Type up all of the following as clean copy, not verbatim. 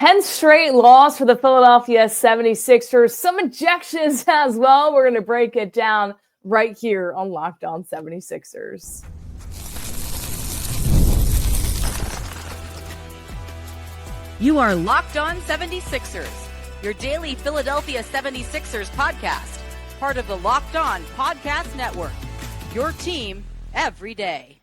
10 straight loss for the Philadelphia 76ers. Some ejections as well. We're going to break it down right here on Locked On 76ers. You are Locked On 76ers, your daily Philadelphia 76ers podcast, part of the Locked On Podcast Network, your team every day.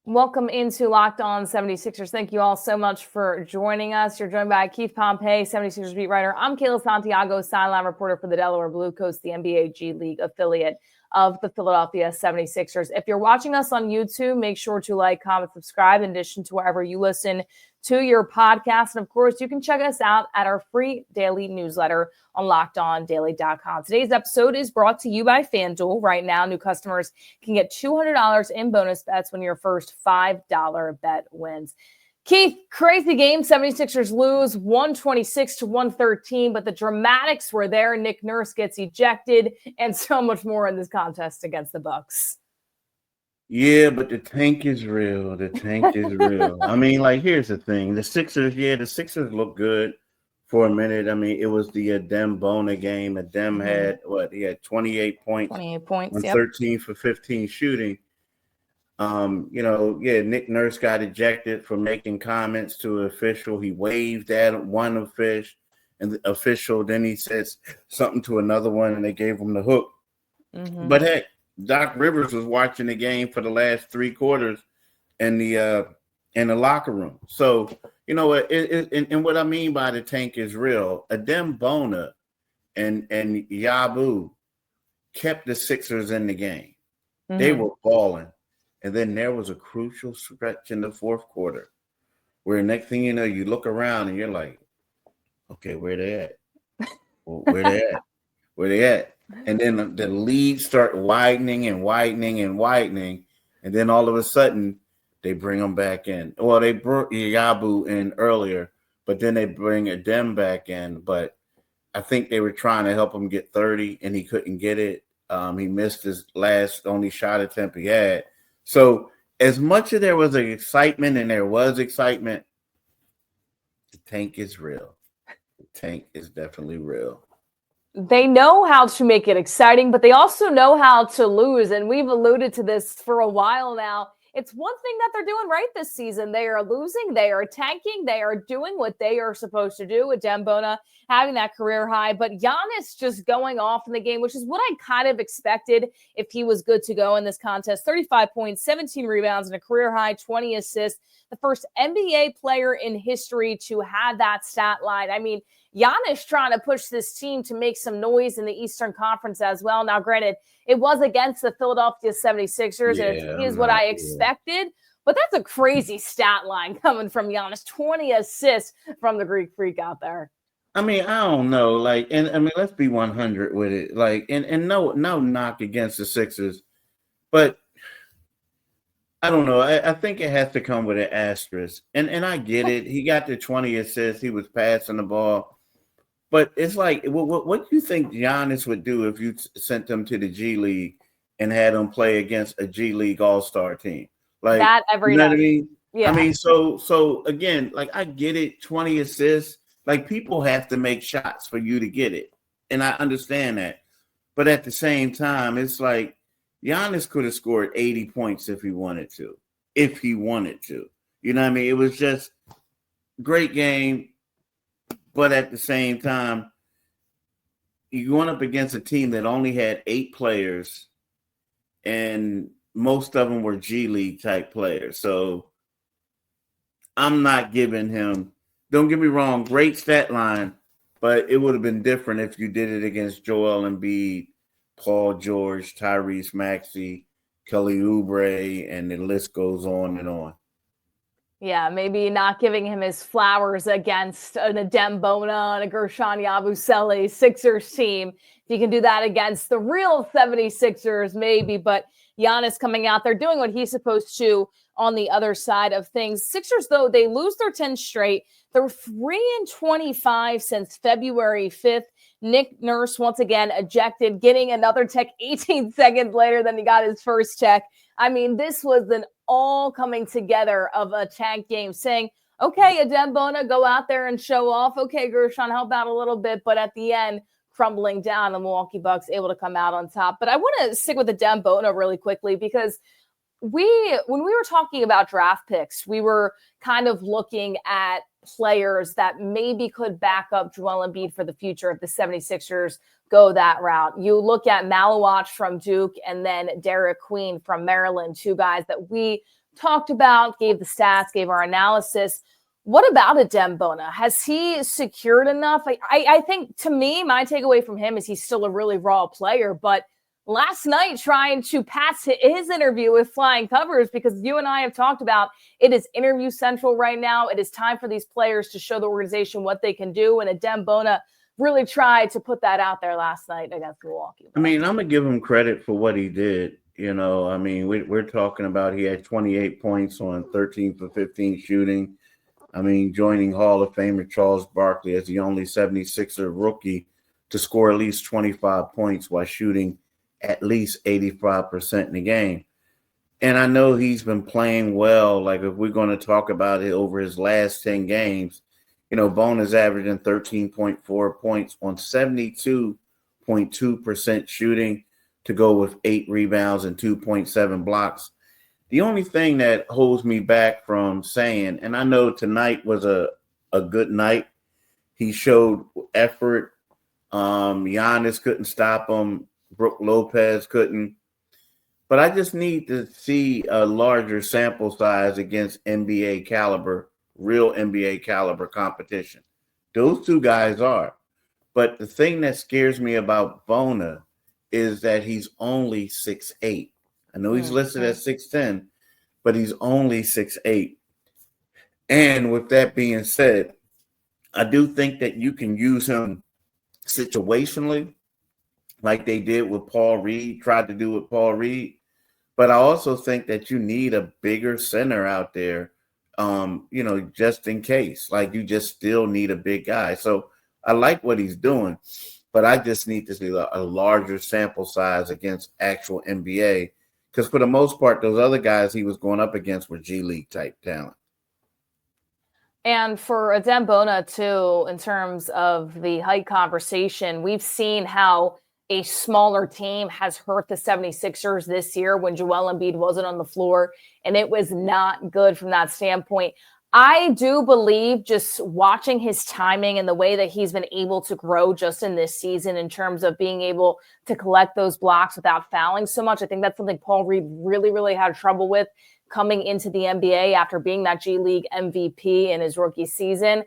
Welcome into Locked On 76ers. Thank you all so much for joining us. You're joined by Keith Pompey, 76ers beat writer. I'm Kayla Santiago, sideline reporter for the Delaware Blue Coats, the NBA G League affiliate of the Philadelphia 76ers. If you're watching us on YouTube, make sure to like, comment, subscribe, in addition to wherever you listen to your podcast. And of course, you can check us out at our free daily newsletter on LockedOnDaily.com. Today's episode is brought to you by FanDuel. Right now, new customers can get $200 in bonus bets when your first $5 bet wins. Keith, crazy game. 76ers lose 126-113, but the dramatics were there. Nick Nurse gets ejected and so much more in this contest against the Bucks. Yeah, but the tank is real. The tank is real. I mean, like, here's the thing. The Sixers look good for a minute. I mean, it was the Adem Bona game. Adem had, he had 28 points. 28 points, on 13 for 15 shooting. Nick Nurse got ejected for making comments to an official. He waved at one official, and the official, then he says something to another one, and they gave him the hook. Mm-hmm. But heck, Doc Rivers was watching the game for the last 3 quarters in the locker room. So, you know what? And what I mean by the tank is real. Adem Bona and Yabu kept the Sixers in the game. Mm-hmm. They were balling. And then there was a crucial stretch in the fourth quarter where next thing you know, you look around and you're like, okay, where they at? Well, where they at? Where they at? And then the leads start widening and widening and widening. And then all of a sudden, they bring them back in. Well, they brought Yabu in earlier, but then they bring Adem back in. But I think they were trying to help him get 30, and he couldn't get it. He missed his only shot attempt he had. So as much as there was excitement, and there was excitement, the tank is real. The tank is definitely real. They know how to make it exciting, but they also know how to lose. And we've alluded to this for a while now. It's one thing that they're doing right this season. They are losing. They are tanking. They are doing what they are supposed to do with Adem Bona having that career high. But Giannis just going off in the game, which is what I kind of expected if he was good to go in this contest. 35 points, 17 rebounds, and a career high 20 assists. The first NBA player in history to have that stat line. I mean, Giannis trying to push this team to make some noise in the Eastern Conference as well. Now, granted, it was against the Philadelphia 76ers, and it is what I expected. But that's a crazy stat line coming from Giannis. 20 assists from the Greek Freak out there. I mean, I don't know. Like, and I mean, let's be 100 with it. Like, and no knock against the Sixers, but I don't know. I think it has to come with an asterisk. And I get it. He got the 20 assists. He was passing the ball. But it's like, what do you think Giannis would do if you sent him to the G League and had him play against a G League All-Star team? Like that every night. What I mean? Yeah. I mean, so again, like, I get it, 20 assists. Like, people have to make shots for you to get it. And I understand that. But at the same time, it's like Giannis could have scored 80 points if he wanted to. If he wanted to. You know what I mean? It was just great game. But at the same time, you're going up against a team that only had 8 players, and most of them were G League type players. So I'm not giving him, don't get me wrong, great stat line, but it would have been different if you did it against Joel Embiid, Paul George, Tyrese Maxey, Kelly Oubre, and the list goes on and on. Yeah, maybe not giving him his flowers against an Adem Bona and a Gershon Yabusele Sixers team. If you can do that against the real 76ers, maybe. But Giannis coming out there doing what he's supposed to on the other side of things. Sixers, though, they lose their 10 straight. They're 3-25 since February 5th. Nick Nurse, once again, ejected, getting another tech 18 seconds later than he got his first tech. I mean, this was an all coming together of a tank game, saying, okay, Adem Bona, go out there and show off. Okay, Gershon, help out a little bit. But at the end, crumbling down, the Milwaukee Bucks able to come out on top. But I want to stick with Adem Bona really quickly because when we were talking about draft picks, we were kind of looking at players that maybe could back up Joel Embiid for the future if the 76ers go that route. You look at Malawach from Duke and then Derek Queen from Maryland, two guys that we talked about, gave the stats, gave our analysis. What about Adem Bona? Has he secured enough? I think, to me, my takeaway from him is he's still a really raw player, but last night trying to pass his interview with flying covers, because you and I have talked about it is interview central right now. It is time for these players to show the organization what they can do. And Adem Bona really tried to put that out there last night against Milwaukee. I mean, I'm going to give him credit for what he did. You know, I mean, we're talking about he had 28 points on 13 for 15 shooting. I mean, joining Hall of Famer Charles Barkley as the only 76er rookie to score at least 25 points while shooting at least 85% in the game. And I know he's been playing well. Like, if we're going to talk about it over his last 10 games, you know, Bona's averaging 13.4 points on 72.2% shooting to go with 8 rebounds and 2.7 blocks. The only thing that holds me back from saying, and I know tonight was a good night, he showed effort. Giannis couldn't stop him. Brook Lopez couldn't. But I just need to see a larger sample size against NBA caliber, real NBA caliber competition. Those two guys are. But the thing that scares me about Bona is that he's only 6'8". I know he's listed at 6'10", but he's only 6'8". And with that being said, I do think that you can use him situationally, like they did with Paul Reed, tried to do with Paul Reed. But I also think that you need a bigger center out there, you know, just in case. Like, you just still need a big guy. So I like what he's doing, but I just need to see a larger sample size against actual NBA, because for the most part, those other guys he was going up against were G League type talent. And for Adem Bona, too, in terms of the height conversation, we've seen how a smaller team has hurt the 76ers this year when Joel Embiid wasn't on the floor, and it was not good from that standpoint. I do believe, just watching his timing and the way that he's been able to grow just in this season in terms of being able to collect those blocks without fouling so much, I think that's something Paul Reed really, really had trouble with coming into the NBA after being that G League MVP in his rookie season.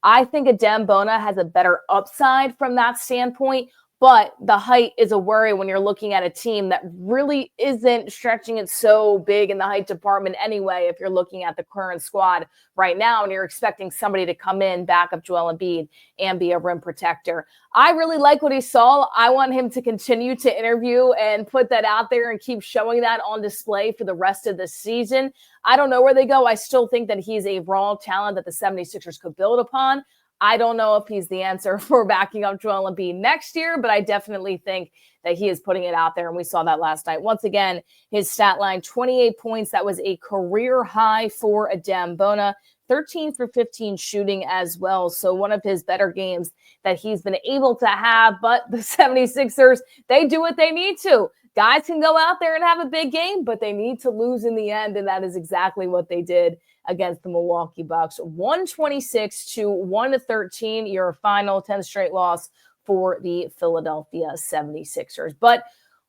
I think Adem Bona has a better upside from that standpoint, but the height is a worry when you're looking at a team that really isn't stretching it so big in the height department anyway. If you're looking at the current squad right now and you're expecting somebody to come in, back up Joel Embiid, and be a rim protector. I really like what he saw. I want him to continue to interview and put that out there and keep showing that on display for the rest of the season. I don't know where they go. I still think that he's a raw talent that the 76ers could build upon. I don't know if he's the answer for backing up Joel Embiid next year, but I definitely think that he is putting it out there, and we saw that last night. Once again, his stat line, 28 points. That was a career high for Adem Bona. 13 for 15 shooting as well. So one of his better games that he's been able to have, but the 76ers, they do what they need to. Guys can go out there and have a big game, but they need to lose in the end, and that is exactly what they did against the Milwaukee Bucks. 126-113, your final 10th straight loss for the Philadelphia 76ers. But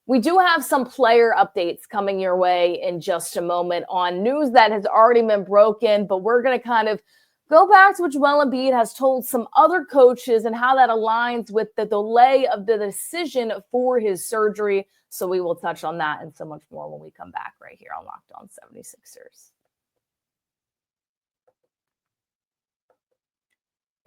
we do have some player updates coming your way in just a moment on news that has already been broken, but we're going to kind of go back to what Joel Embiid has told some other coaches and how that aligns with the delay of the decision for his surgery. So we will touch on that and so much more when we come back right here on Locked On 76ers.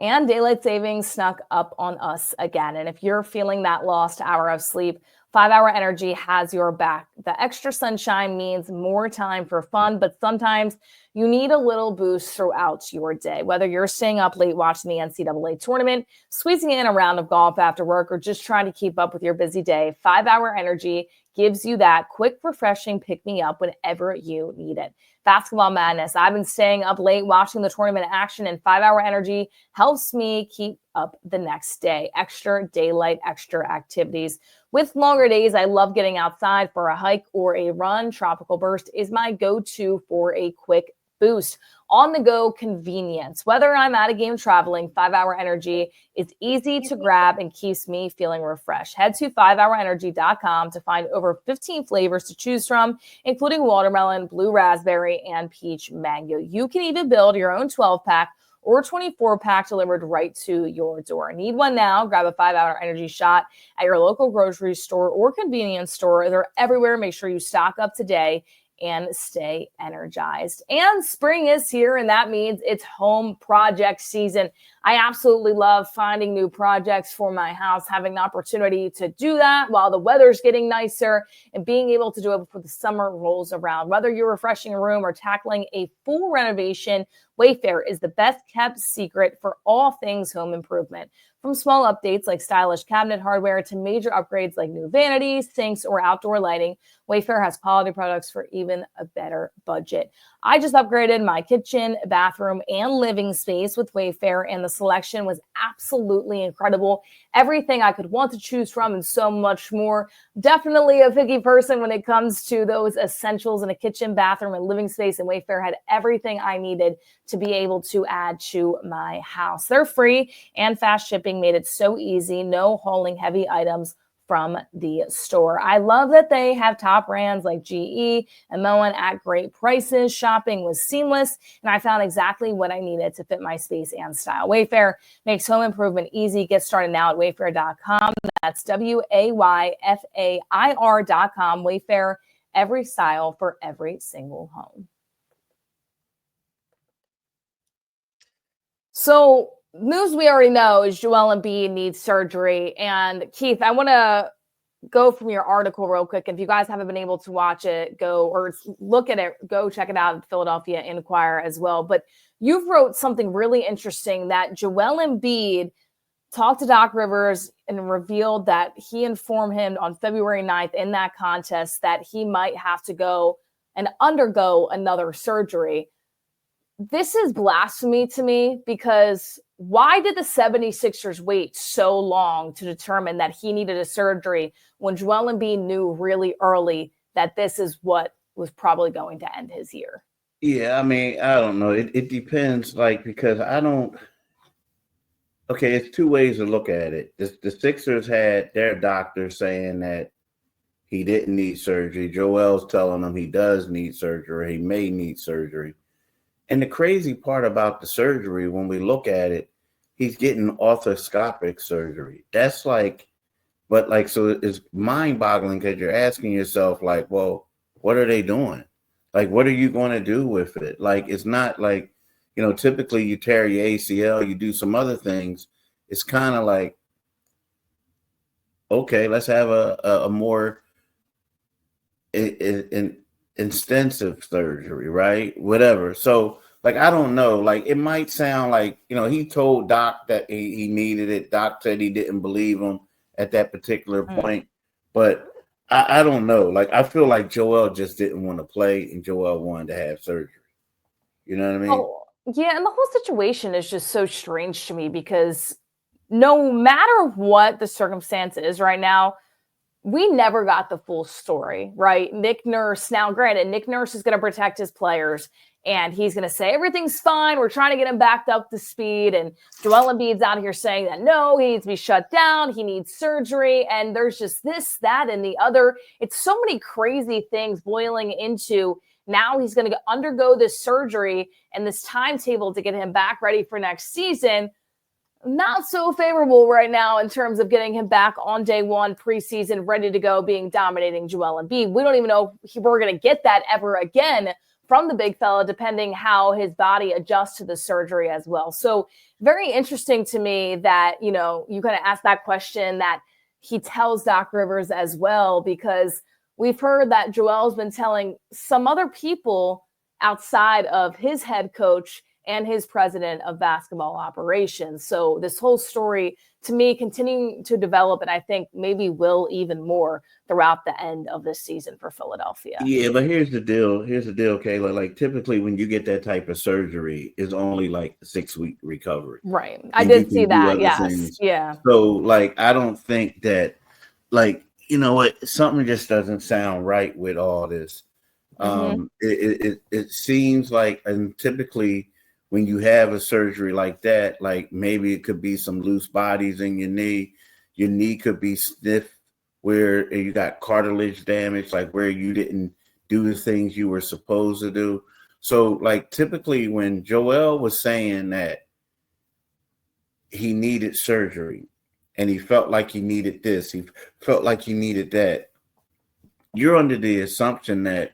And daylight savings snuck up on us again. And if you're feeling that lost hour of sleep, 5 Hour Energy has your back. The extra sunshine means more time for fun, but sometimes you need a little boost throughout your day. Whether you're staying up late watching the NCAA tournament, squeezing in a round of golf after work, or just trying to keep up with your busy day, 5 Hour Energy gives you that quick, refreshing pick-me-up whenever you need it. Basketball madness. I've been staying up late watching the tournament action, and 5 Hour Energy helps me keep up the next day. Extra daylight, extra activities. With longer days, I love getting outside for a hike or a run. Tropical Burst is my go-to for a quick boost. On-the-go convenience. Whether I'm at a game traveling, 5 Hour Energy is easy to grab and keeps me feeling refreshed. Head to 5hourenergy.com to find over 15 flavors to choose from, including watermelon, blue raspberry, and peach mango. You can even build your own 12-pack or 24-pack delivered right to your door. Need one now? Grab a 5 Hour Energy shot at your local grocery store or convenience store. They're everywhere. Make sure you stock up today and stay energized. And spring is here, and that means it's home project season. I absolutely love finding new projects for my house, having the opportunity to do that while the weather's getting nicer and being able to do it before the summer rolls around. Whether you're refreshing a room or tackling a full renovation, Wayfair is the best kept secret for all things home improvement. From small updates like stylish cabinet hardware to major upgrades like new vanities, sinks, or outdoor lighting, Wayfair has quality products for even a better budget. I just upgraded my kitchen, bathroom, and living space with Wayfair, and the selection was absolutely incredible. Everything I could want to choose from and so much more. Definitely a picky person when it comes to those essentials in a kitchen, bathroom, and living space, and Wayfair had everything I needed to be able to add to my house. They're free, and fast shipping made it so easy. No hauling heavy items from the store. I love that they have top brands like GE and Moen at great prices. Shopping was seamless, and I found exactly what I needed to fit my space and style. Wayfair makes home improvement easy. Get started now at wayfair.com. That's WAYFAIR.com. Wayfair, every style for every single home. So, news we already know is Joel Embiid needs surgery. And Keith, I want to go from your article real quick. If you guys haven't been able to watch it, go or look at it, go check it out at Philadelphia Inquirer as well. But you've wrote something really interesting that Joel Embiid talked to Doc Rivers and revealed that he informed him on February 9th in that contest that he might have to go and undergo another surgery. This is blasphemy to me, because why did the 76ers wait so long to determine that he needed a surgery when Joel Embiid knew really early that this is what was probably going to end his year? Yeah, I mean, I don't know. It depends, because it's two ways to look at it. The Sixers had their doctor saying that he didn't need surgery. Joel's telling him he does need surgery. He may need surgery. And the crazy part about the surgery, when we look at it, he's getting arthroscopic surgery. That's so it's mind-boggling, because you're asking yourself, well, what are they doing? What are you going to do with it? It's not typically you tear your ACL, you do some other things. It's kind of like, okay, let's have a more extensive surgery, right? Whatever. So, I don't know. It might sound like, he told Doc that he needed it. Doc said he didn't believe him at that particular point. But I don't know. I feel like Joel just didn't want to play, and Joel wanted to have surgery. You know what I mean? Oh, yeah, and the whole situation is just so strange to me, because no matter what the circumstance is right now, we never got the full story, right? Nick Nurse, now granted, Nick Nurse is going to protect his players, and he's going to say everything's fine. We're trying to get him back up to speed. And Joel Embiid's out here saying that, no, he needs to be shut down. He needs surgery. And there's just this, that, and the other. It's so many crazy things boiling into now he's going to undergo this surgery, and this timetable to get him back ready for next season, not so favorable right now in terms of getting him back on day one, preseason, ready to go, being dominating Joel Embiid. We don't even know if we're going to get that ever again from the big fella, depending how his body adjusts to the surgery as well. So very interesting to me that, you kind of asked that question, that he tells Doc Rivers as well, because we've heard that Joel's been telling some other people outside of his head coach and his president of basketball operations. So this whole story, to me, continuing to develop, and I think maybe will even more throughout the end of this season for Philadelphia. Yeah, but here's the deal. Kayla. Like, typically when you get that type of surgery, it's only like a 6-week recovery. Right. I did see that. Yes. Things. Yeah. So, like, I don't think that, like, you know what, something just doesn't sound right with all this. It seems like, and typically when you have a surgery like that, like maybe it could be some loose bodies in your knee could be stiff, where you got cartilage damage, like where you didn't do the things you were supposed to do. So, like, typically when Joel was saying that he needed surgery and he felt like he needed this, he felt like he needed that, you're under the assumption that,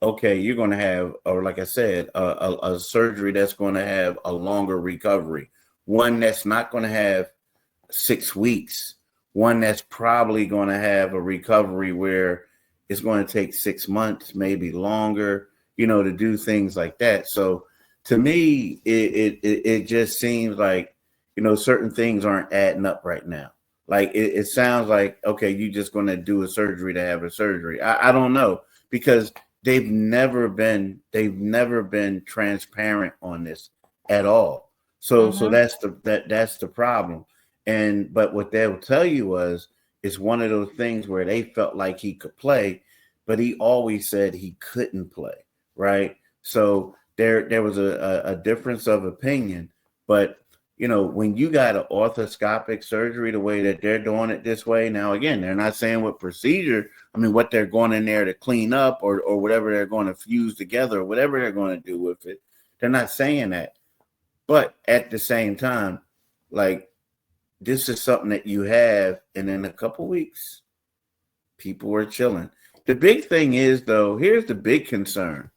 okay, you're going to have, or like I said, a surgery that's going to have a longer recovery, one that's not going to have 6 weeks, one that's probably going to have a recovery where it's going to take 6 months, maybe longer, to do things like that. So to me, it just seems like, certain things aren't adding up right now. Like it sounds like, okay, you're just going to do a surgery to have a surgery. I don't know, because they've never been transparent on this at all. So that's the problem. But what they'll tell you was, it's one of those things where they felt like he could play, but he always said he couldn't play, right? So there was a difference of opinion. But when you got an orthoscopic surgery the way that they're doing it this way, now again, they're not saying what procedure, what they're going in there to clean up or whatever they're going to fuse together or whatever they're going to do with it. They're not saying that. But at the same time, like, this is something that you have, and in a couple weeks, people are chilling. The big thing is, though, here's the big concern.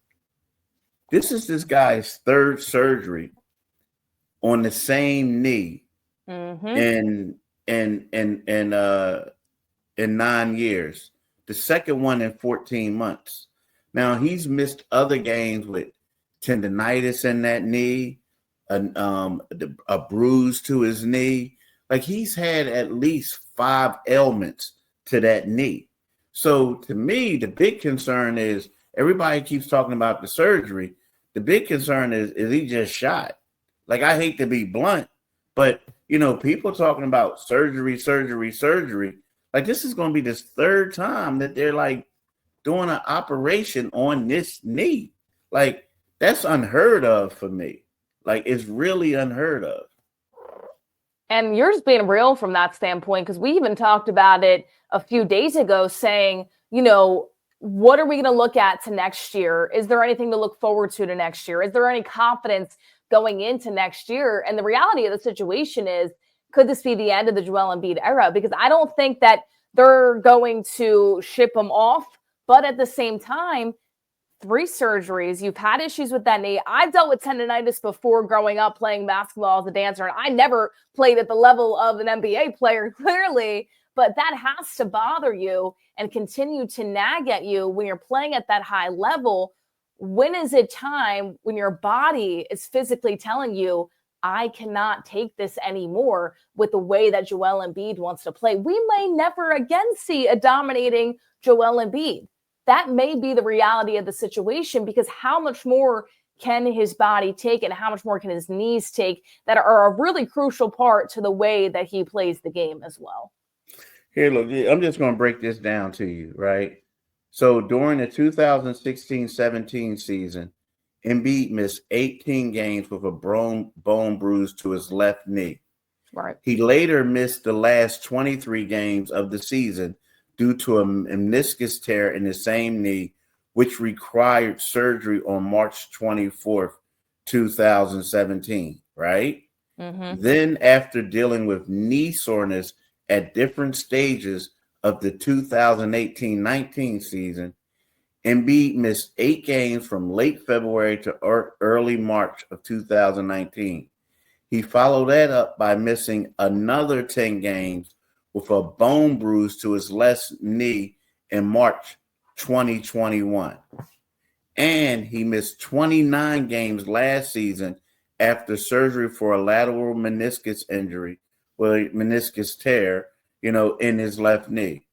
This is this guy's third surgery on the same knee in 9 years. The second one in 14 months. Now, he's missed other games with tendonitis in that knee, a bruise to his knee. Like, he's had at least 5 ailments to that knee. So to me, the big concern is, everybody keeps talking about the surgery. The big concern is he just shot? Like, I hate to be blunt, but, people talking about surgery. Like, this is going to be this third time that they're, like, doing an operation on this knee. Like, that's unheard of for me. Like, it's really unheard of. And you're just being real from that standpoint, because we even talked about it a few days ago, saying, what are we going to look at to next year? Is there anything to look forward to next year? Is there any confidence going into next year? And the reality of the situation is, could this be the end of the Joel Embiid era? Because I don't think that they're going to ship him off. But at the same time, 3 surgeries, you've had issues with that knee. I've dealt with tendonitis before growing up playing basketball as a dancer, and I never played at the level of an NBA player, clearly, but that has to bother you and continue to nag at you when you're playing at that high level. When is it time when your body is physically telling you, I cannot take this anymore with the way that Joel Embiid wants to play? We may never again see a dominating Joel Embiid. That may be the reality of the situation, because how much more can his body take and how much more can his knees take that are a really crucial part to the way that he plays the game as well. Here, look, I'm just going to break this down to you, right? So during the 2016-17 season, Embiid missed 18 games with a bone bruise to his left knee. Right. He later missed the last 23 games of the season due to a meniscus tear in the same knee, which required surgery on March 24th, 2017, right? Then, after dealing with knee soreness at different stages of the 2018-19 season, Embiid missed 8 games from late February to early March of 2019. He followed that up by missing another 10 games with a bone bruise to his left knee in March 2021. And he missed 29 games last season after surgery for a lateral meniscus injury, meniscus tear, in his left knee.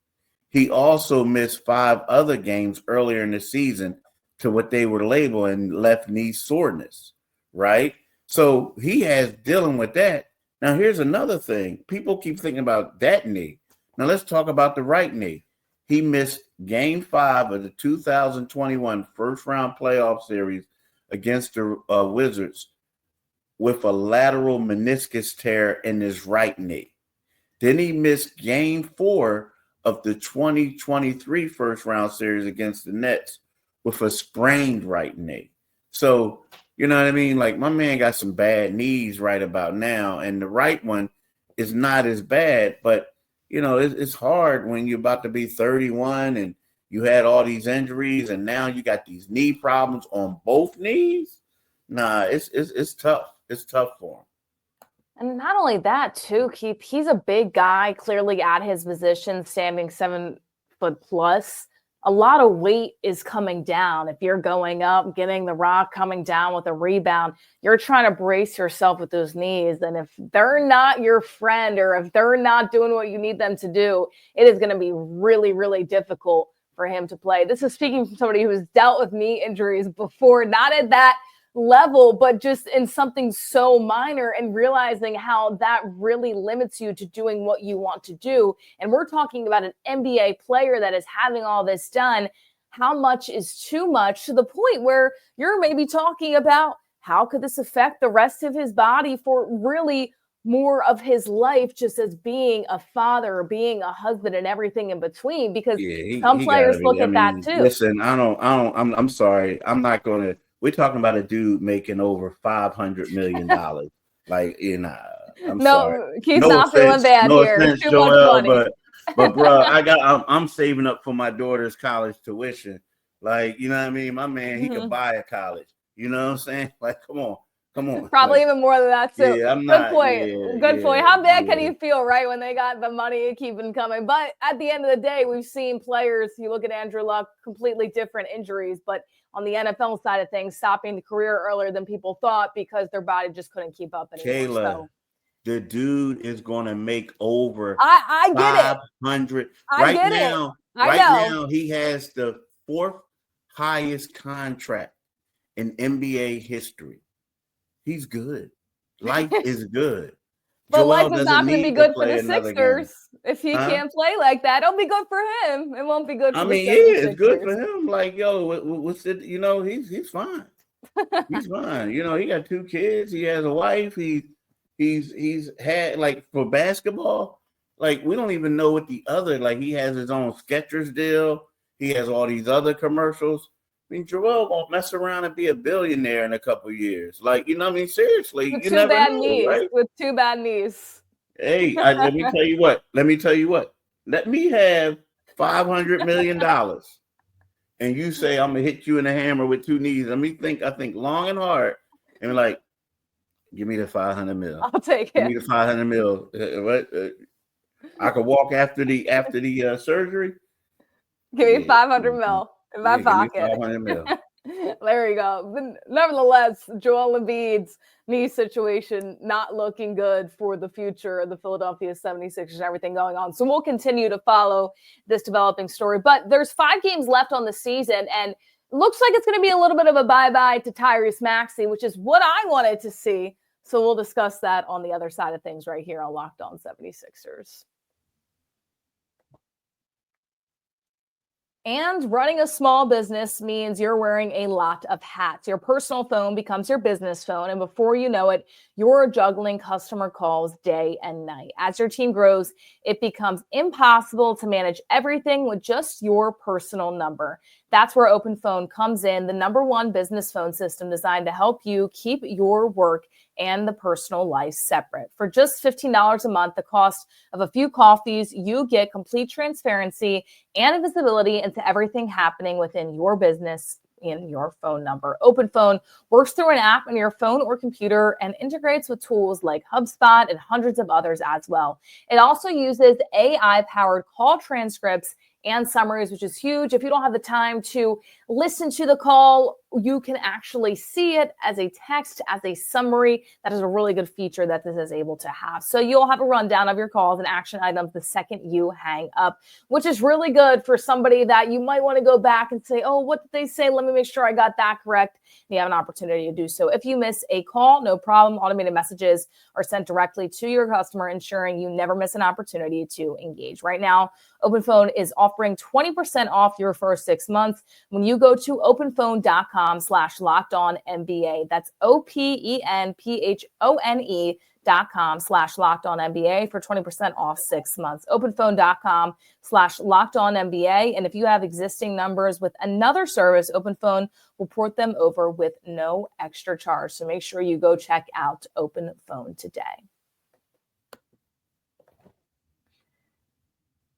He also missed 5 other games earlier in the season to what they were labeling left knee soreness, right? So he has dealing with that. Now, here's another thing. People keep thinking about that knee. Now, let's talk about the right knee. He missed Game 5 of the 2021 first-round playoff series against the Wizards with a lateral meniscus tear in his right knee. Then he missed Game 4 of the 2023 first-round series against the Nets with a sprained right knee. So, you know what I mean? Like, my man got some bad knees right about now, and the right one is not as bad, but, it's hard when you're about to be 31 and you had all these injuries, and now you got these knee problems on both knees. Nah, it's tough. It's tough for him. And not only that, too, Keith, he's a big guy, clearly at his position, standing 7 foot plus. A lot of weight is coming down. If you're going up, getting the rock, coming down with a rebound, you're trying to brace yourself with those knees. And if they're not your friend, or if they're not doing what you need them to do, it is going to be really, really difficult for him to play. This is speaking from somebody who has dealt with knee injuries before, not at that level, but just in something so minor, and realizing how that really limits you to doing what you want to do. And we're talking about an NBA player that is having all this done. How much is too much, to the point where you're maybe talking about how could this affect the rest of his body for really more of his life, just as being a father, being a husband, and everything in between, because some players look at that too. Listen, I'm sorry. I'm not going to. We're talking about a dude making over $500 million. Like, I'm sorry. Keith's not feeling bad no here. Offense, Too Joel, much money. but bro, I'm saving up for my daughter's college tuition. Like, you know what I mean? My man, he could buy a college. You know what I'm saying? Like, come on. Probably even more than that too. Yeah, Good point. How bad can you feel, right, when they got the money keeping coming? But at the end of the day, we've seen players, you look at Andrew Luck, completely different injuries, but on the NFL side of things, stopping the career earlier than people thought because their body just couldn't keep up anymore. Kayla, the dude is going to make over I get 500. It. Right now, he has the 4th highest contract in NBA history. He's good. Life is good. But life is not going to be good for the Sixers if he can't play like that. It'll be good for him. It won't be good for the Sixers. It's good for him. Like, what's it? He's fine. He's fine. He got 2 kids. He has a wife. He's had, like, for basketball, like, we don't even know what the other, like, he has his own Skechers deal. He has all these other commercials. I mean, Joel won't mess around and be a billionaire in a couple of years. Like, seriously, with you never know, knees, right? With 2 bad knees. Hey, let me tell you what. Let me have $500 million, and you say I'm gonna hit you in the hammer with 2 knees. I think long and hard, and like, give me the 500 mil. I'll take it. Give me the 500 mil. What? I could walk after the surgery. Give me 500 mil. In my pocket. There you go. But nevertheless, Joel Embiid's knee situation not looking good for the future of the Philadelphia 76ers and everything going on. So we'll continue to follow this developing story. But there's 5 games left on the season, and it looks like it's going to be a little bit of a bye-bye to Tyrese Maxey, which is what I wanted to see. So we'll discuss that on the other side of things right here on Locked On 76ers. And running a small business means you're wearing a lot of hats. Your personal phone becomes your business phone, and before you know it, you're juggling customer calls day and night. As your team grows, it becomes impossible to manage everything with just your personal number. That's where Open Phone comes in, the #1 business phone system designed to help you keep your work and the personal life separate. For just $15 a month, the cost of a few coffees, you get complete transparency and visibility into everything happening within your business in your phone number. Open Phone works through an app on your phone or computer and integrates with tools like HubSpot and hundreds of others as well. It also uses AI-powered call transcripts and summaries, which is huge. If you don't have the time to listen to the call, you can actually see it as a text, as a summary. That is a really good feature that this is able to have. So you'll have a rundown of your calls and action items the second you hang up, which is really good for somebody that you might want to go back and say, oh, what did they say? Let me make sure I got that correct. And you have an opportunity to do so. If you miss a call, no problem. Automated messages are sent directly to your customer, ensuring you never miss an opportunity to engage. Right now, Open Phone is offering 20% off your first 6 months when you go to openphone.com/lockedonnba. That's openphone.com/lockedonnba for 20% off 6 months. Openphone.com/lockedonnba. And if you have existing numbers with another service, Open Phone will port them over with no extra charge. So make sure you go check out Open Phone today.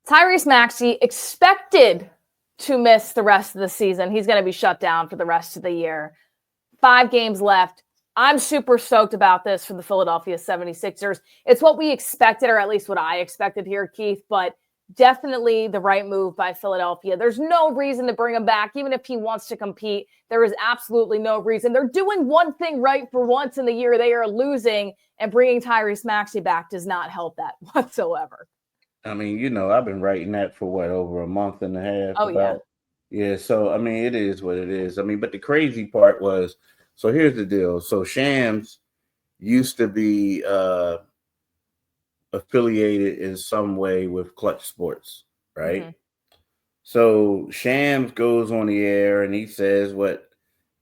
Tyrese Maxey expected to miss the rest of the season. He's going to be shut down for the rest of the year. 5 games left. I'm super stoked about this for the Philadelphia 76ers. It's what we expected, or at least what I expected here, Keith, but definitely the right move by Philadelphia. There's no reason to bring him back, even if he wants to compete. There is absolutely no reason. They're doing one thing right for once in the year. They are losing, and bringing Tyrese Maxey back does not help that whatsoever. I mean, I've been writing that for over a month and a half. Oh, yeah. Yeah, so, I mean, it is what it is. I mean, but the crazy part was, so here's the deal. So Shams used to be affiliated in some way with Clutch Sports, right? Mm-hmm. So Shams goes on the air and he says what,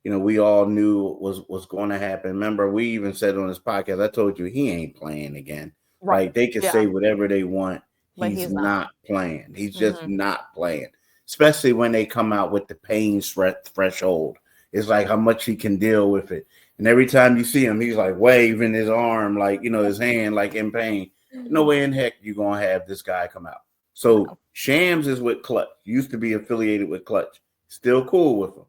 we all knew was going to happen. Remember, we even said on this podcast, I told you he ain't playing again. Right? Like, they can say whatever they want. He's not playing. He's just not playing, especially when they come out with the pain threshold. It's like how much he can deal with it. And every time you see him, he's like waving his arm, like, his hand, like in pain. No way in heck you're going to have this guy come out. So Shams is with Clutch. Used to be affiliated with Clutch. Still cool with him.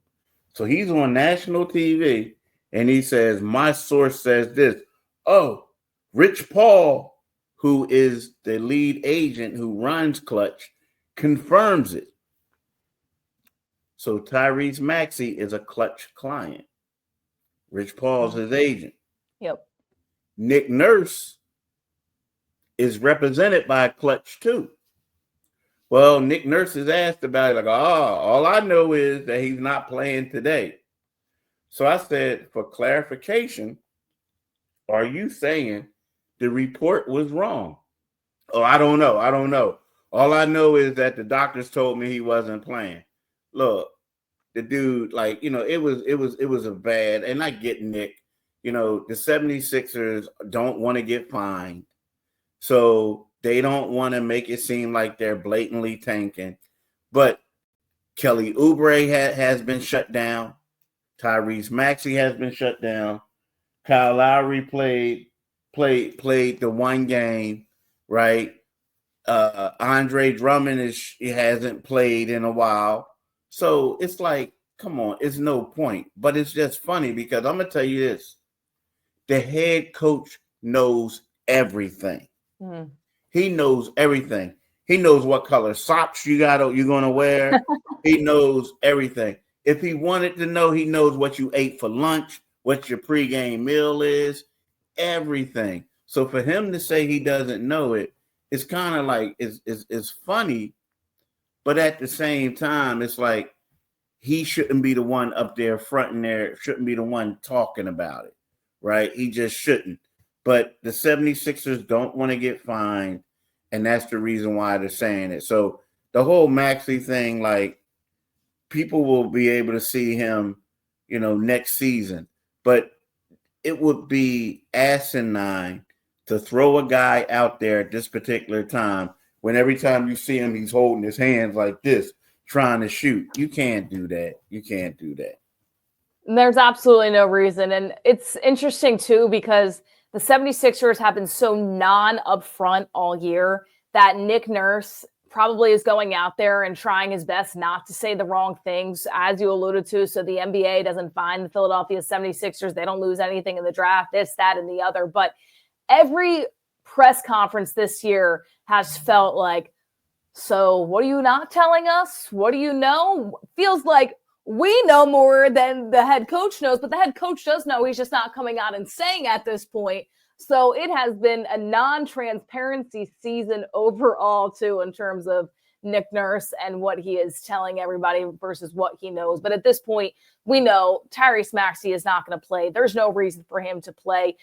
So he's on national TV and he says, my source says this. Oh, Rich Paul, who is the lead agent who runs Clutch, confirms it. So Tyrese Maxey is a Clutch client. Rich Paul's his agent. Yep. Nick Nurse is represented by Clutch too. Well, Nick Nurse is asked about it, like, all I know is that he's not playing today. So I said, for clarification, are you saying the report was wrong? Oh, I don't know. All I know is that the doctors told me he wasn't playing. Look, the dude, like, it was a bad, and I get Nick, the 76ers don't want to get fined. So they don't want to make it seem like they're blatantly tanking. But Kelly Oubre has been shut down. Tyrese Maxey has been shut down. Kyle Lowry played the one game, right? Andre Drummond hasn't played in a while. So it's like, come on, it's no point. But it's just funny because I'm gonna tell you this: the head coach knows everything. Mm. He knows everything. He knows what color socks you're gonna wear. He knows everything. If he wanted to know, he knows what you ate for lunch, what your pregame meal is, everything. So for him to say he doesn't know it, it's kind of like it's funny, but at the same time, it's like he shouldn't be the one up there fronting there, shouldn't be the one talking about it, right? He just shouldn't. But the 76ers don't want to get fined, and that's the reason why they're saying it. So the whole Maxey thing, like, people will be able to see him, next season. But it would be asinine to throw a guy out there at this particular time when every time you see him, he's holding his hands like this, trying to shoot. You can't do that. There's absolutely no reason. And it's interesting, too, because the 76ers have been so non-upfront all year that Nick Nurse probably is going out there and trying his best not to say the wrong things, as you alluded to, so the NBA doesn't find the Philadelphia 76ers. They don't lose anything in the draft, this, that, and the other. But every press conference this year has felt like, so what are you not telling us? What do you know? Feels like we know more than the head coach knows, but the head coach does know. He's just not coming out and saying at this point. So it has been a non-transparency season overall, too, in terms of Nick Nurse and what he is telling everybody versus what he knows. But at this point, we know Tyrese Maxey is not going to play. There's no reason for him to play.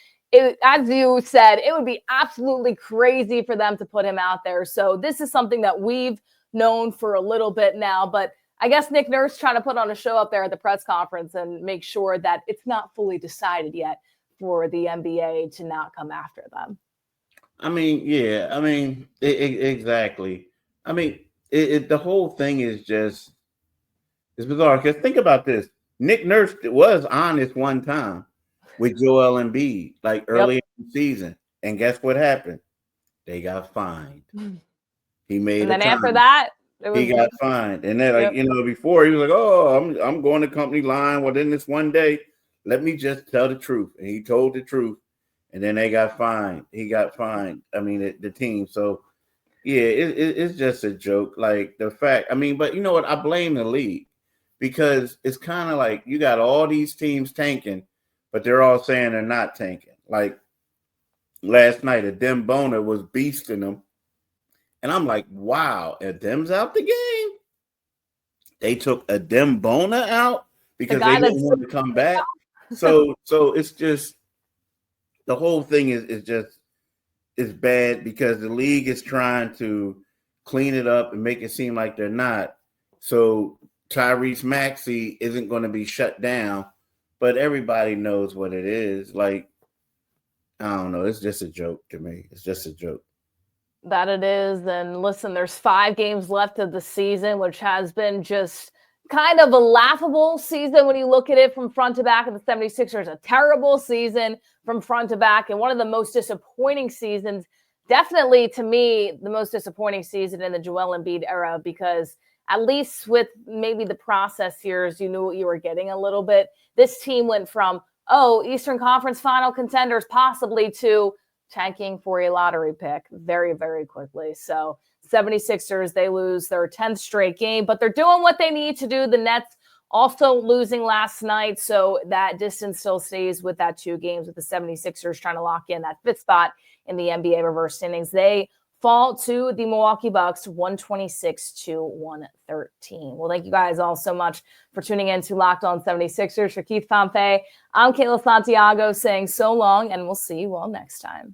As you said, it would be absolutely crazy for them to put him out there. So this is something that we've known for a little bit now. But I guess Nick Nurse trying to put on a show up there at the press conference and make sure that it's not fully decided yet for the NBA to not come after them. I mean, yeah. I mean, exactly. I mean, the whole thing is just it's bizarre. Because think about this: Nick Nurse was honest one time with Joel Embiid, like early in the season, and guess what happened? They got fined. He made. And then after that, he got fined, and then before he was like, "Oh, I'm going to company line." Well, then this one day, let me just tell the truth, and he told the truth, and then they got fined. He got fined. I mean, the team. So, yeah, it's just a joke. Like the fact. I mean, but you know what? I blame the league because it's kind of like you got all these teams tanking, but they're all saying they're not tanking. Like last night, Adem Bona was beasting them. And I'm like, wow, Adem's out the game. They took Adem Bona out because they didn't want to come back. So it's just the whole thing is bad because the league is trying to clean it up and make it seem like they're not. So Tyrese Maxey isn't going to be shut down, but everybody knows what it is. Like, I don't know. It's just a joke to me. It's just a joke. That it is. And listen, there's 5 games left of the season, which has been just kind of a laughable season when you look at it from front to back of the 76ers. A terrible season from front to back and one of the most disappointing seasons. Definitely, to me, the most disappointing season in the Joel Embiid era because at least with maybe the process years, you knew what you were getting a little bit. This team went from, Eastern Conference final contenders possibly to tanking for a lottery pick very, very quickly. So 76ers, they lose their 10th straight game, but they're doing what they need to do. The Nets also losing last night, so that distance still stays with that 2 games with the 76ers trying to lock in that 5th spot in the NBA reverse standings. They fall to the Milwaukee Bucks 126-113. Well, thank you guys all so much for tuning in to Locked On 76ers. For Keith Pompey, I'm Kayla Santiago saying so long, and we'll see you all next time.